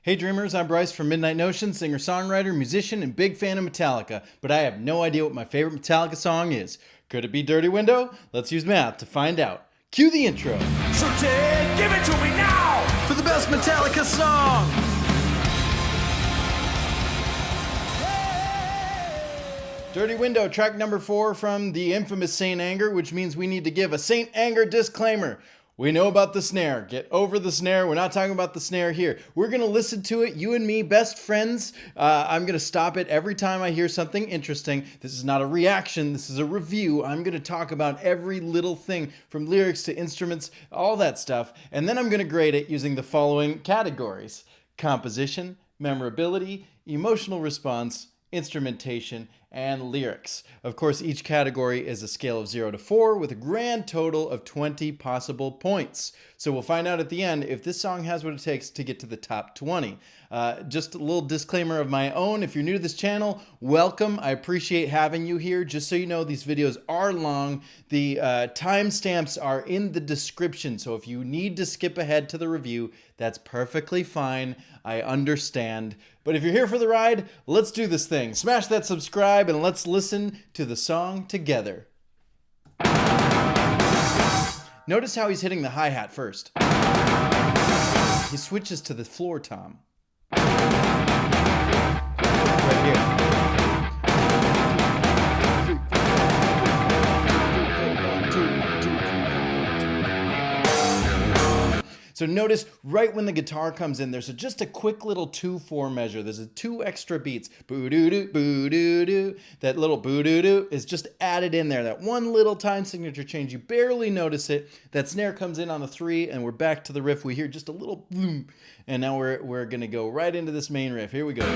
Hey dreamers, I'm Bryce from Midnight Notion, singer-songwriter, musician, and big fan of Metallica, but I have no idea what my favorite Metallica song is. Could it be Dirty Window? Let's use math to find out. Cue the intro. So give it to me now! For the best Metallica song! Dirty Window, track number 4 from the infamous Saint Anger, which means we need to give a Saint Anger disclaimer. We know about the snare. Get over the snare. We're not talking about the snare here. We're going to listen to it, you and me, best friends. I'm going to stop it every time I hear something interesting. This is not a reaction. This is a review. I'm going to talk about every little thing from lyrics to instruments, all that stuff. And then I'm going to grade it using the following categories: composition, memorability, emotional response, instrumentation, and lyrics. Of course, each category is a scale of 0 to 4 with a grand total of 20 possible points. So we'll find out at the end if this song has what it takes to get to the top 20. Just a little disclaimer of my own. If you're new to this channel, welcome. I appreciate having you here. Just so you know, these videos are long. The timestamps are in the description. So if you need to skip ahead to the review, that's perfectly fine. I understand. But if you're here for the ride, let's do this thing. Smash that subscribe and let's listen to the song together. Notice how he's hitting the hi-hat first. He switches to the floor tom. Right here. So notice right when the guitar comes in, there's just a quick little 2/4 measure. There's 2 extra beats. Boo-doo-doo, boo-doo-doo. That little boo-doo-doo is just added in there. That one little time signature change. You barely notice it. That snare comes in on the 3, and we're back to the riff. We hear just a little boom. And now we're going to go right into this main riff. Here we go.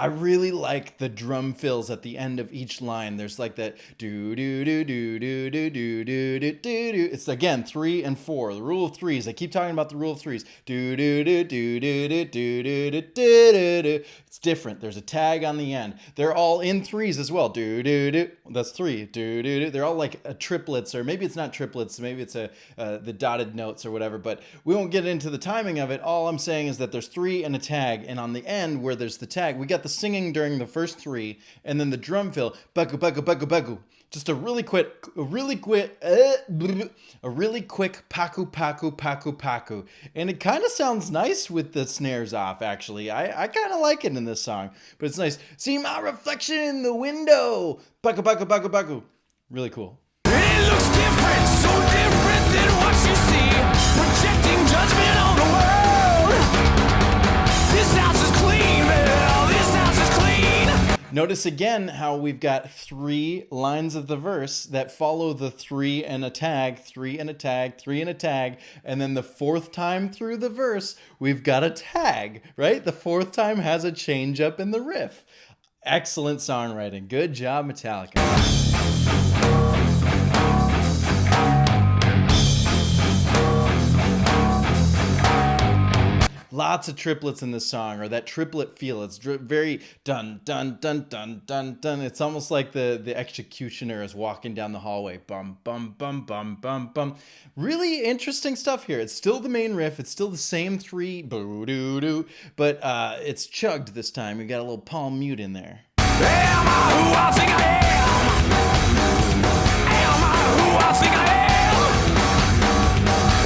I really like the drum fills at the end of each line. There's like that do do do do do do do do do do. It's again 3 and 4. The rule of threes. I keep talking about the rule of threes. Do do do do do do do do do do do. It's different. There's a tag on the end. They're all in threes as well. Do do do. That's 3. Do do do. They're all like triplets, or maybe it's not triplets. Maybe it's the dotted notes or whatever. But we won't get into the timing of it. All I'm saying is that there's 3 and a tag, and on the end where there's the tag, we got the singing during the first 3, and then the drum fill, bagu bagu bagu bagu. Just a really quick paku paku paku paku, and it kind of sounds nice with the snares off. Actually, I kind of like it in this song, but it's nice. See my reflection in the window, paku paku paku paku. Really cool. It looks different, so different than what you see. Projecting judgment on the world. This house is clean, man. Notice again how we've got 3 lines of the verse that follow the 3 and a tag, 3 and a tag, 3 and a tag, and then the 4th time through the verse, we've got a tag, right? The 4th time has a change up in the riff. Excellent songwriting. Good job, Metallica. Lots of triplets in this song, or that triplet feel. It's very dun, dun, dun, dun, dun, dun. It's almost like the executioner is walking down the hallway. Bum, bum, bum, bum, bum, bum. Really interesting stuff here. It's still the main riff. It's still the same 3, boo-doo-doo, but it's chugged this time. We got a little palm mute in there. Am I who I think I am? Am I who I think I am?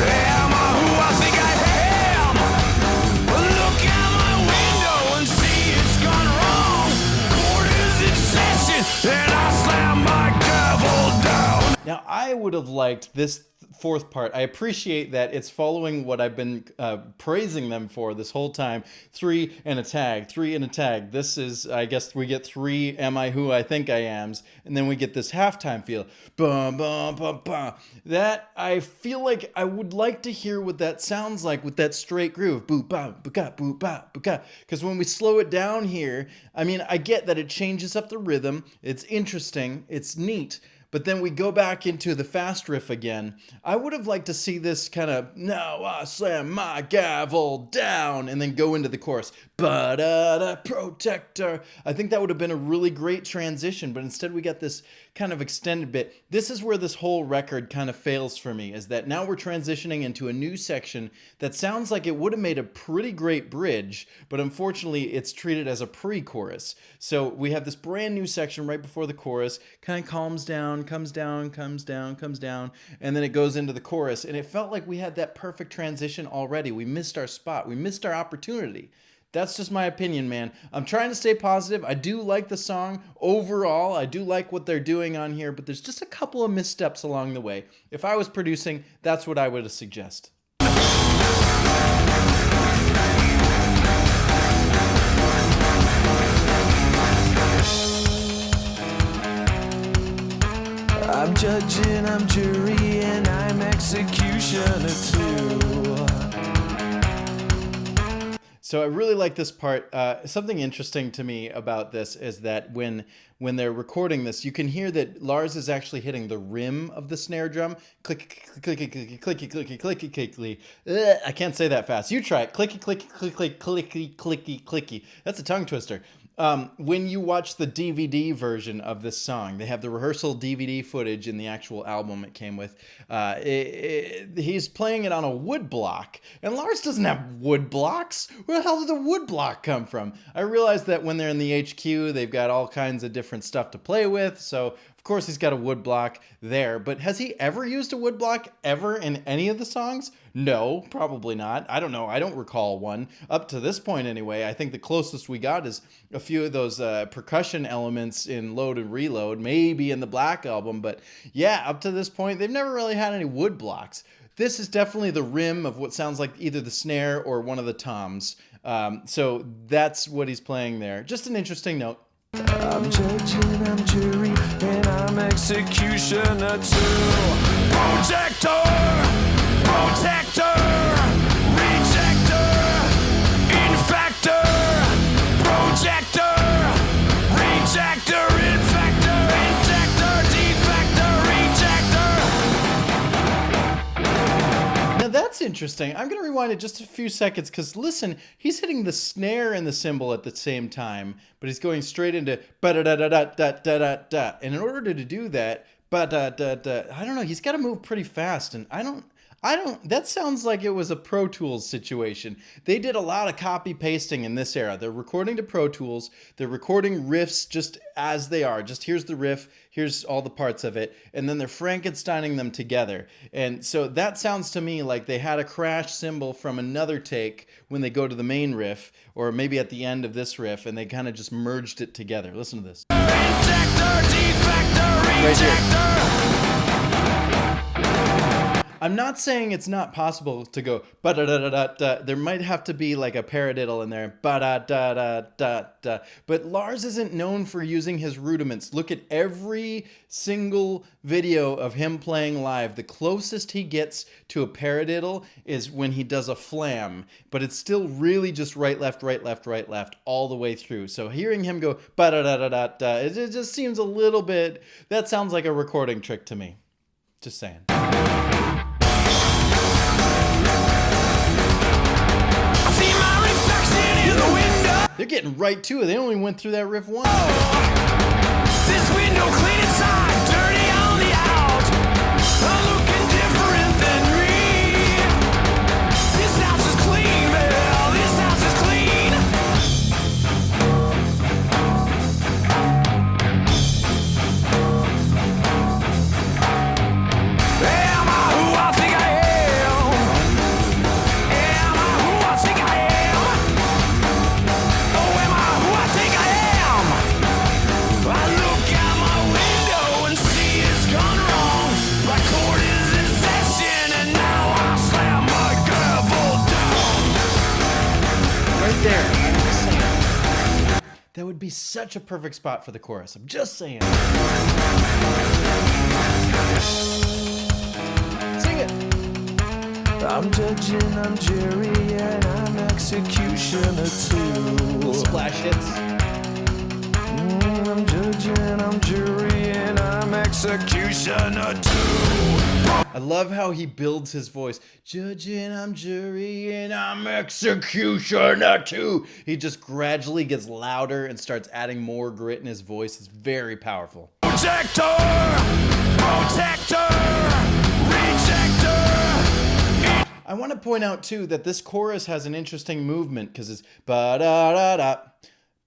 Am I who I think I am? And I slam my gavel down. Now, I would have liked this fourth part. I appreciate that it's following what I've been praising them for this whole time. 3 and a tag, 3 and a tag. This is, I guess we get 3 Am I Who I Think I Ams, and then we get this halftime feel. Bum, bum, bum, bum. That, I feel like I would like to hear what that sounds like with that straight groove. Boo, ba, ba, boo, ba, ba. Because when we slow it down here, I mean, I get that it changes up the rhythm. It's interesting. It's neat. But then we go back into the fast riff again. I would have liked to see this kind of, now I slam my gavel down, and then go into the chorus. Ba-da-da, protector. I think that would have been a really great transition, but instead we got this kind of extended bit. This is where this whole record kind of fails for me, is that now we're transitioning into a new section that sounds like it would have made a pretty great bridge, but unfortunately it's treated as a pre-chorus. So we have this brand new section right before the chorus, kind of calms down, comes down, comes down, comes down, and then it goes into the chorus, and it felt like we had that perfect transition already. We missed our spot. We missed our opportunity. That's just my opinion, man. I'm trying to stay positive. I do like the song overall. I do like what they're doing on here, but there's just a couple of missteps along the way. If I was producing, that's what I would suggest. I'm judging, I'm jury, and I'm executioner too. So I really like this part. Something interesting to me about this is that when they're recording this, you can hear that Lars is actually hitting the rim of the snare drum. Click, clicky, clicky, clicky, clicky, clicky, clicky. I can't say that fast. You try it. Clicky, clicky, clicky, clicky, clicky, clicky. That's a tongue twister. When you watch the DVD version of this song, they have the rehearsal DVD footage in the actual album it came with. He's playing it on a wood block, and Lars doesn't have wood blocks. Where the hell did the wood block come from? I realized that when they're in the HQ, they've got all kinds of different stuff to play with, so of course he's got a wood block there, but has he ever used a wood block ever in any of the songs? No, probably not. I don't know. I don't recall one. Up to this point anyway, I think the closest we got is a few of those percussion elements in Load and Reload, maybe in the Black Album, but yeah, up to this point, they've never really had any wood blocks. This is definitely the rim of what sounds like either the snare or one of the toms. So that's what he's playing there. Just an interesting note. I'm judging, I'm jury, and I'm executioner too. Projector, protector, rejector, infector, projector, rejector, infector, injector, defector, rejector. Now that's interesting. I'm going to rewind it just a few seconds because listen, he's hitting the snare and the cymbal at the same time, but he's going straight into ba-da-da-da-da-da-da-da. And in order to do that, ba-da-da-da, I don't know, he's got to move pretty fast, and I don't, that sounds like it was a Pro Tools situation. They did a lot of copy pasting in this era. They're recording to Pro Tools. They're recording riffs just as they are. Just here's the riff, here's all the parts of it, and then they're Frankensteining them together. And so that sounds to me like they had a crash cymbal from another take when they go to the main riff, or maybe at the end of this riff, and they kind of just merged it together. Listen to this. Injector, defector, rejector. I'm not saying it's not possible to go ba-da-da-da-da-da. There might have to be like a paradiddle in there. Ba-da-da-da-da-da. But Lars isn't known for using his rudiments. Look at every single video of him playing live. The closest he gets to a paradiddle is when he does a flam. But it's still really just right, left, right, left, right, left all the way through. So hearing him go ba-da-da-da-da-da, it just seems a little bit, that sounds like a recording trick to me. Just saying. They're getting right to it. They only went through that riff once. This window clean inside, dirty on the out. I'm looking different than me. This house is clean, Bill. This house is clean. Am I who I think I am? Am I who I think I am? Oh, am I who I think I am? I look at such a perfect spot for the chorus. I'm just saying. Sing it. I'm judging, I'm jury, and I'm executioner too. Splash hits. I'm judging, I'm jury, and I'm executioner too. I love how he builds his voice. Judging, I'm jury, and I'm executioner too. He just gradually gets louder and starts adding more grit in his voice. It's very powerful. Protector, rejector. I want to point out too that this chorus has an interesting movement because it's ba-da-da-da,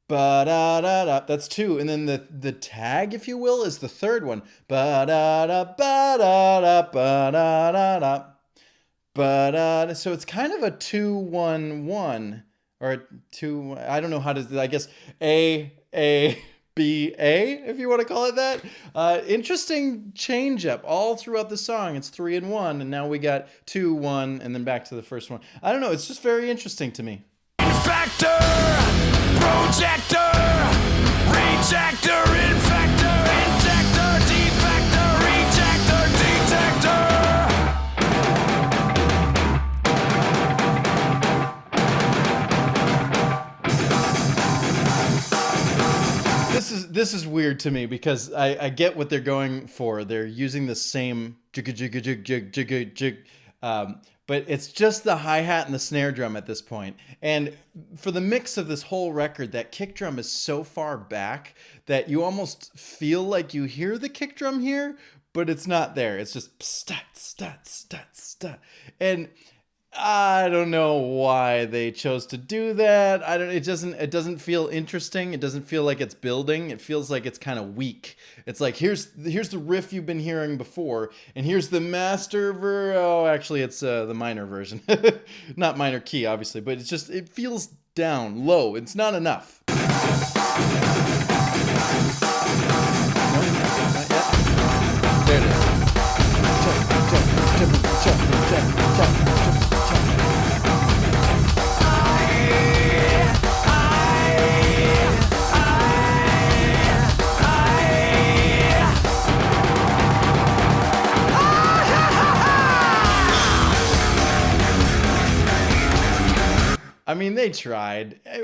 ba-da-da-da. That's two. And then the tag, if you will, is the third one. Ba-da-da, ba-da-da, ba-da-da-da, ba-da-da. So it's kind of a 2-1-1 or a 2. I don't know how to. I guess A. B-A, if you want to call it that. Interesting change up all throughout the song. It's 3 and 1, and now we got 2, 1, and then back to the first one. I don't know. It's just very interesting to me. Factor, projector, rejector, infector, injector, defector, rejector, detector. This is weird to me because I get what they're going for. They're using the same jig jig jig jig jig jig, but it's just the hi-hat and the snare drum at this point. And for the mix of this whole record, that kick drum is so far back that you almost feel like you hear the kick drum here, but it's not there. It's just stat stat stat stat. And I don't know why they chose to do that. It doesn't feel interesting. It doesn't feel like it's building. It feels like it's kind of weak. It's like here's the riff you've been hearing before, and here's the master actually it's the minor version. Not minor key obviously, but it feels down, low. It's not enough. There it is. I mean, they tried. I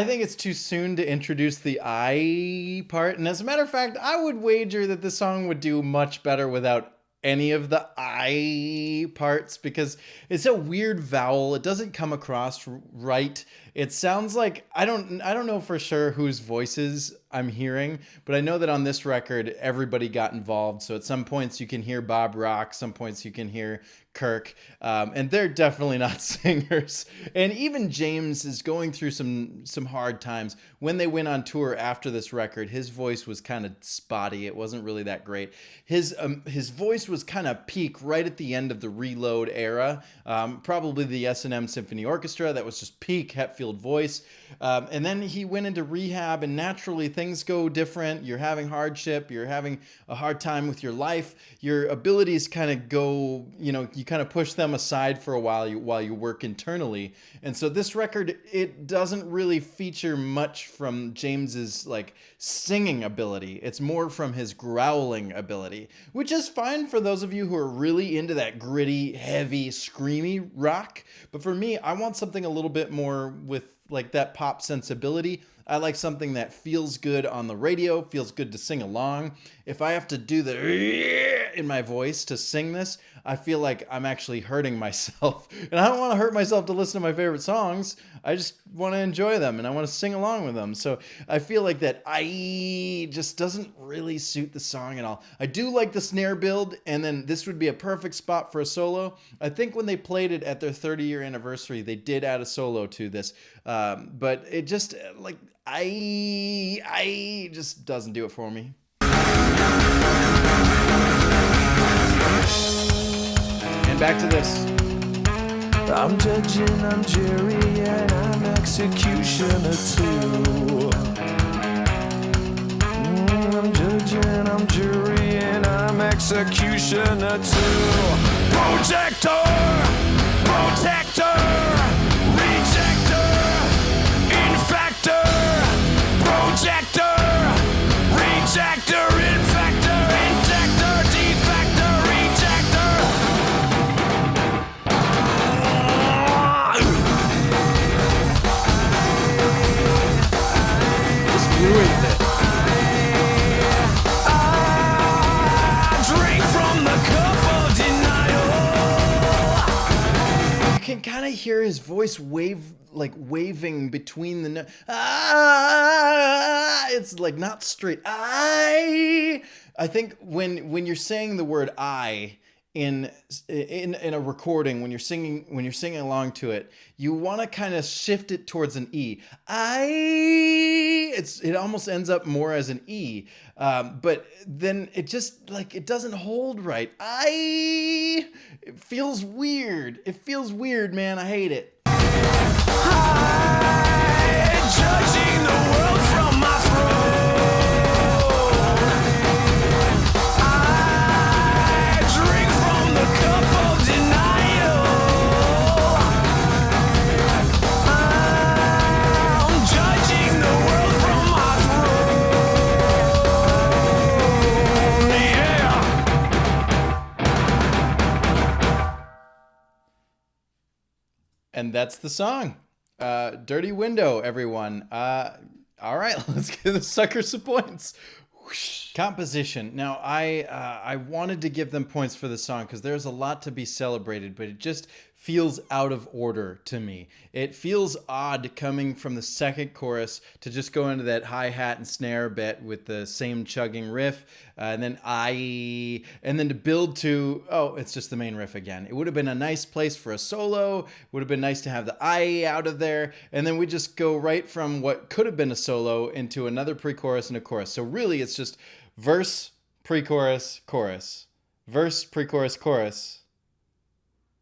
think it's too soon to introduce the I part. And as a matter of fact, I would wager that this song would do much better without any of the I parts because it's a weird vowel. It doesn't come across right. It sounds like I don't know for sure whose voices I'm hearing, but I know that on this record everybody got involved. So at some points you can hear Bob Rock, some points you can hear Kirk, and they're definitely not singers. And even James is going through some hard times. When they went on tour after this record, his voice was kind of spotty. It wasn't really that great. His voice was kind of peak right at the end of the Reload era, probably the S&M Symphony Orchestra. That was just peak Hetfield voice. And then he went into rehab, and naturally things go different. You're having hardship. You're having a hard time with your life. Your abilities kind of go, you kind of push them aside for a while while you work internally. And so this record, it doesn't really feature much from James's like singing ability. It's more from his growling ability, which is fine for those of you who are really into that gritty, heavy, screamy rock. But for me, I want something a little bit more with like that pop sensibility. I like something that feels good on the radio, feels good to sing along. If I have to do the in my voice to sing this, I feel like I'm actually hurting myself. And I don't want to hurt myself to listen to my favorite songs. I just want to enjoy them and I want to sing along with them. So I feel like that I just doesn't really suit the song at all. I do like the snare build, and then this would be a perfect spot for a solo. I think when they played it at their 30-year anniversary, they did add a solo to this. But it just like I just doesn't do it for me. And back to this. I'm judging, I'm jury, and I'm executioner too. I'm judging, I'm jury, and I'm executioner too. Projector, protector, rejector, infector. Ejector, infector, injector, defector, rejector. Just ruins it. Drink from the cup of denial. You can kind of hear his voice waving between the it's like not straight. I think when you're saying the word I in a recording, when you're singing along to it, you want to kind of shift it towards an E. It almost ends up more as an E, but then it just it doesn't hold right. It feels weird. It feels weird, man. I hate it. Judging the world from my throne. I drink from the cup of denial. I'm judging the world from my throne. Yeah. And that's the song. Dirty Window, everyone. All right, let's give the sucker some points. Whoosh. Composition. Now, I wanted to give them points for the song because there's a lot to be celebrated, but it just feels out of order to me. It feels odd coming from the second chorus to just go into that hi-hat and snare bit with the same chugging riff, and then to build to, oh, it's just the main riff again. It would have been a nice place for a solo. Would have been nice to have the out of there, and then we just go right from what could have been a solo into another pre-chorus and a chorus. So really, it's just verse, pre-chorus, chorus, verse, pre-chorus, chorus,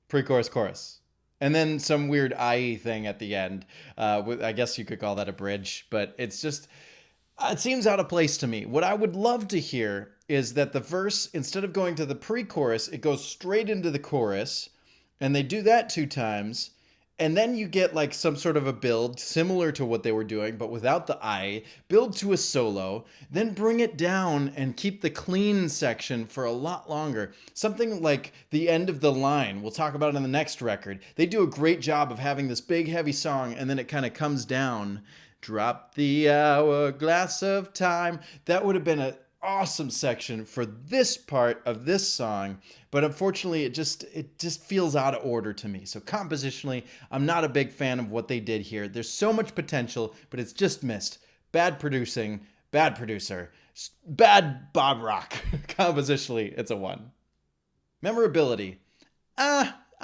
pre-chorus, chorus, and then some weird IE thing at the end. I guess you could call that a bridge, but it's just, it seems out of place to me. What I would love to hear is that the verse, instead of going to the pre-chorus, it goes straight into the chorus, and they do that 2 times, and then you get like some sort of a build similar to what they were doing, but without the I, build to a solo, then bring it down and keep the clean section for a lot longer. Something like the end of the line, we'll talk about in the next record. They do a great job of having this big heavy song, and then it kind of comes down. Drop the hourglass of time. That would have been an awesome section for this part of this song, but unfortunately it just feels out of order to me. So compositionally, I'm not a big fan of what they did here. There's so much potential, but it's just missed. Bad producing, bad producer, bad Bob Rock. Compositionally, it's a 1. Memorability.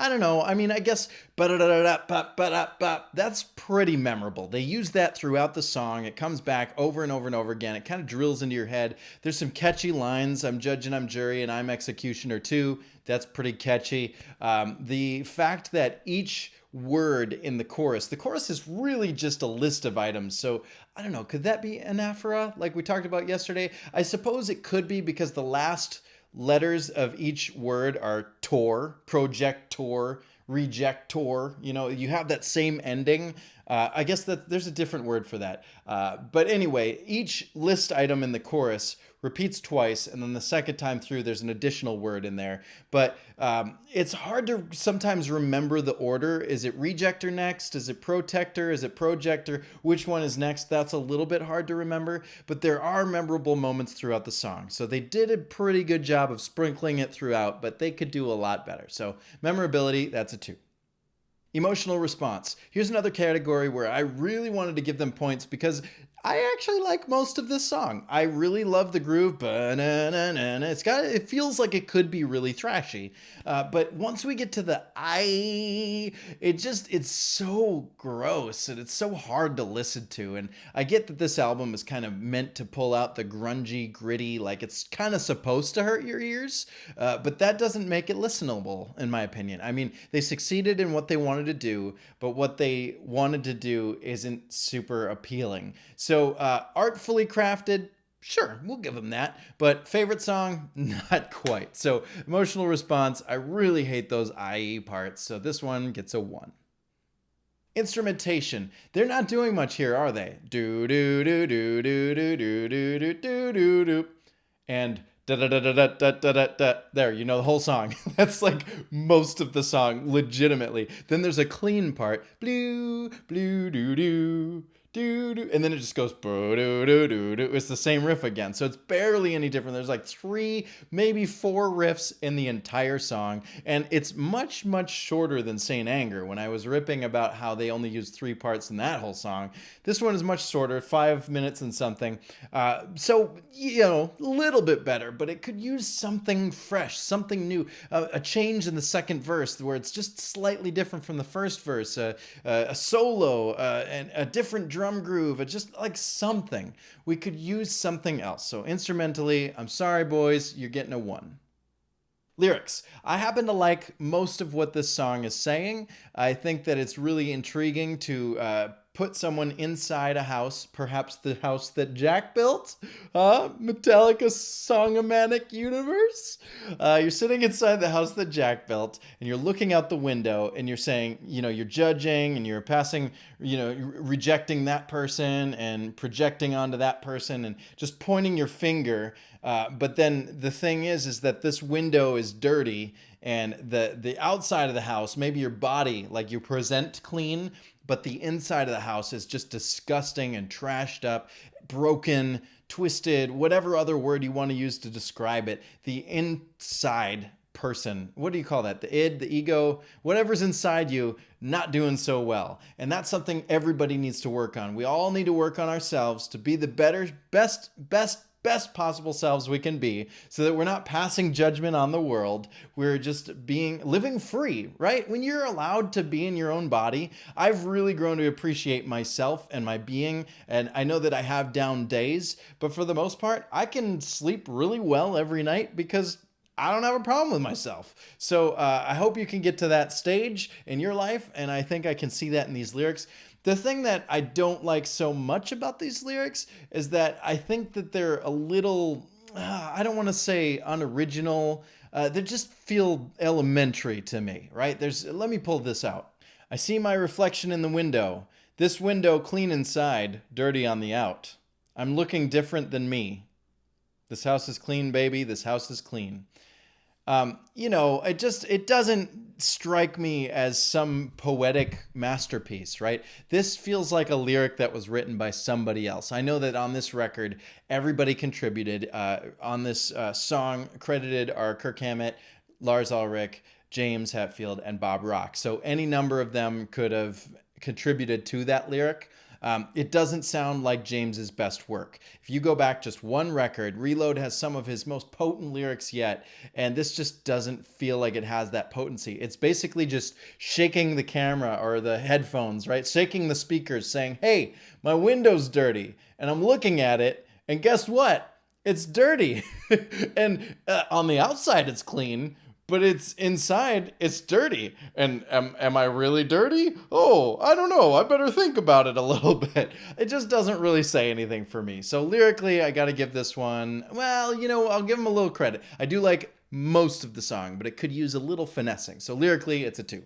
I don't know. I mean, I guess that's pretty memorable. They use that throughout the song. It comes back over and over and over again. It kind of drills into your head. There's some catchy lines. I'm judge and I'm jury and I'm executioner too. That's pretty catchy. The fact that each word in the chorus is really just a list of items. So I don't know. Could that be anaphora like we talked about yesterday? I suppose it could be because the last letters of each word are tor, projector, rejector. You know, you have that same ending. I guess that there's a different word for that. But anyway, each list item in the chorus repeats twice, and then the second time through, there's an additional word in there. But it's hard to sometimes remember the order. Is it rejector next? Is it protector? Is it projector? Which one is next? That's a little bit hard to remember, but there are memorable moments throughout the song. So they did a pretty good job of sprinkling it throughout, but they could do a lot better. So memorability, that's a 2. Emotional response. Here's another category where I really wanted to give them points because I actually like most of this song. I really love the groove. It feels like it could be really thrashy. But once we get to the it's so gross and it's so hard to listen to. And I get that this album is kind of meant to pull out the grungy, gritty, like it's kind of supposed to hurt your ears. But that doesn't make it listenable, in my opinion. I mean, they succeeded in what they wanted to do, but what they wanted to do isn't super appealing. So artfully crafted, sure, we'll give them that. But favorite song, not quite. So emotional response, I really hate those IE parts. So this one gets a 1. Instrumentation. They're not doing much here, are they? Do do do do do do do do do do do do. And da da da da da da da da da. There, you know the whole song. That's like most of the song, legitimately. Then there's a clean part. Blue, blue, doo doo. Do, do, and then it just goes do, do, do, do. It's the same riff again. So it's barely any different. There's like 3, maybe 4 riffs in the entire song. And it's much, much shorter than Saint Anger. When I was ripping about how they only used 3 parts in that whole song, this one is much shorter, 5 minutes and something. So, you know, a little bit better, but it could use something fresh, something new, a change in the second verse where it's just slightly different from the first verse, a solo, and a different drum groove, just like something. We could use something else. So instrumentally, I'm sorry, boys, you're getting a 1. Lyrics. I happen to like most of what this song is saying. I think that it's really intriguing to put someone inside a house, perhaps the house that Jack built. Metallica Song-O-Matic universe. You're sitting inside the house that Jack built, and you're looking out the window, and you're saying, you know, you're judging, and you're passing, you know, rejecting that person, and projecting onto that person, and just pointing your finger. But then the thing is that this window is dirty, and the outside of the house, maybe your body, like you present clean, but the inside of the house is just disgusting and trashed up, broken, twisted, whatever other word you want to use to describe it. The inside person, what do you call that? The id, the ego, whatever's inside you, not doing so well. And that's something everybody needs to work on. We all need to work on ourselves to be the better, best possible selves we can be, so that we're not passing judgment on the world. We're just living free, right? When you're allowed to be in your own body, I've really grown to appreciate myself and my being. And I know that I have down days, but for the most part, I can sleep really well every night because I don't have a problem with myself. So I hope you can get to that stage in your life. And I think I can see that in these lyrics. The thing that I don't like so much about these lyrics is that I think that they're a little, I don't want to say unoriginal. They just feel elementary to me, right? Let me pull this out. I see my reflection in the window. This window clean inside, dirty on the out. I'm looking different than me. This house is clean, baby. This house is clean. You know, it doesn't strike me as some poetic masterpiece, right? This feels like a lyric that was written by somebody else. I know that on this record, everybody contributed. On this song, credited are Kirk Hammett, Lars Ulrich, James Hetfield, and Bob Rock. So any number of them could have contributed to that lyric. It doesn't sound like James's best work. If you go back just one record, Reload has some of his most potent lyrics yet, and this just doesn't feel like it has that potency. It's basically just shaking the camera or the headphones, right? Shaking the speakers, saying, hey, my window's dirty, and I'm looking at it, and guess what? It's dirty. And on the outside, it's clean, but it's inside, it's dirty. And am I really dirty? Oh, I don't know. I better think about it a little bit. It just doesn't really say anything for me. So lyrically, I got to give this one, well, you know, I'll give him a little credit. I do like most of the song, but it could use a little finessing. So lyrically, it's a 2.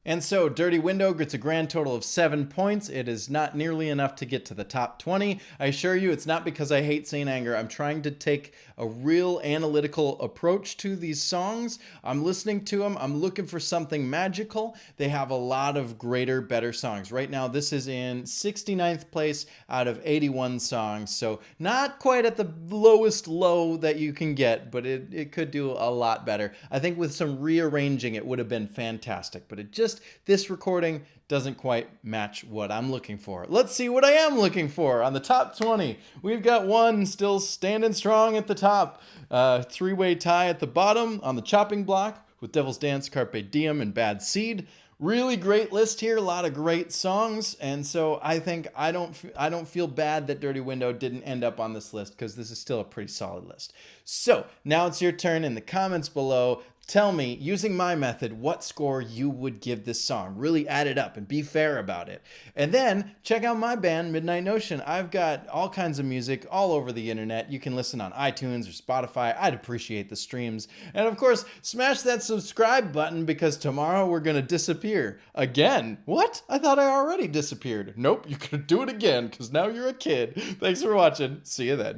And so Dirty Window gets a grand total of 7 points. It is not nearly enough to get to the top 20. I assure you, it's not because I hate Saint Anger. I'm trying to take a real analytical approach to these songs. I'm listening to them. I'm looking for something magical. They have a lot of greater, better songs. Right now, this is in 69th place out of 81 songs. So not quite at the lowest low that you can get, but it could do a lot better. I think with some rearranging, it would have been fantastic, but this recording doesn't quite match what I'm looking for. Let's see what I am looking for on the top 20. We've got one still standing strong at the top. 3-way tie at the bottom on the chopping block with Devil's Dance, Carpe Diem, and Bad Seed. Really great list here, a lot of great songs, and so I think I don't feel bad that Dirty Window didn't end up on this list because this is still a pretty solid list. So now it's your turn in the comments below. tell me, using my method, what score you would give this song. Really add it up and be fair about it. And then check out my band, Midnight Notion. I've got all kinds of music all over the internet. You can listen on iTunes or Spotify. I'd appreciate the streams. And of course, smash that subscribe button because tomorrow we're going to disappear. Again. What? I thought I already disappeared. Nope, you could do it again because now you're a kid. Thanks for watching. See you then.